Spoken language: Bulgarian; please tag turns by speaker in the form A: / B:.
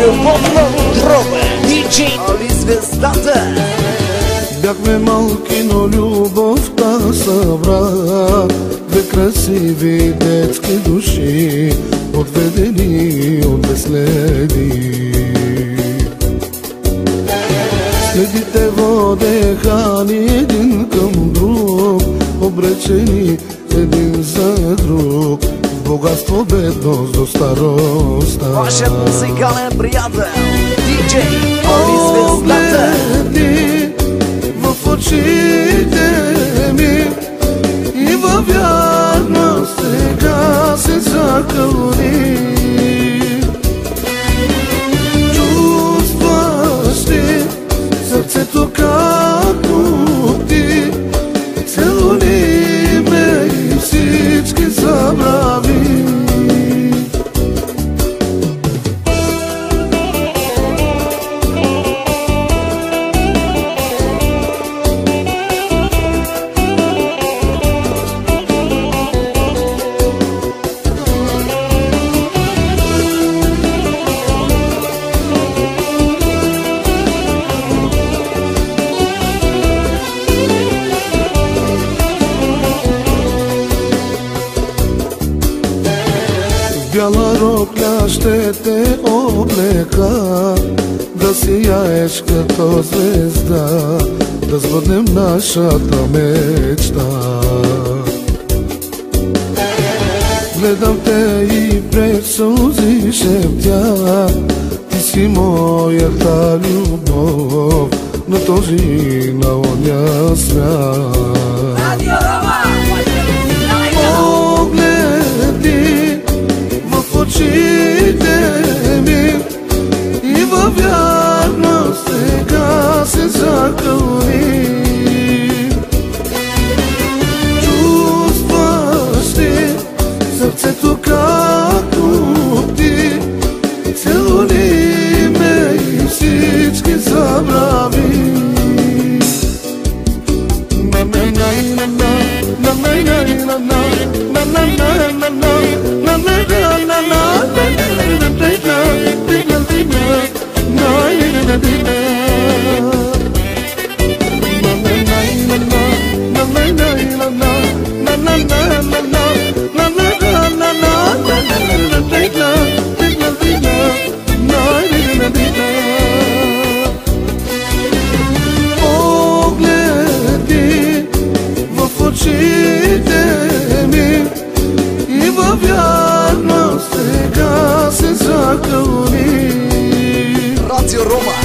A: Любовно дробе, диджей Али звездата.
B: Бяхме малки, но любовта събра две красиви детски души, отведени от две следи. Следите водеха ни един към друг, обречени един за друг, в богатство, бедност до староста.
A: Вашият музикален приятел, диджей Али звездата.
B: Погледни в очите ми и във вярност сега се закълни. Чувстваш ли сърцето както ти, целуни ме и всички забрави. Бяла рокля ще те облека, да сияеш като звезда, да сбъднем нашата мечта. Гледам те и пред сълзи шептя, ти си моята любов на този и на оня свят. Погледни в очите ми и във вярност сега се закълни. Чувстваш ли сърцето както ти, целуни ме и всички забрави. Погледни в очите ми и във вярност сега се закълни.
A: Радио Рома.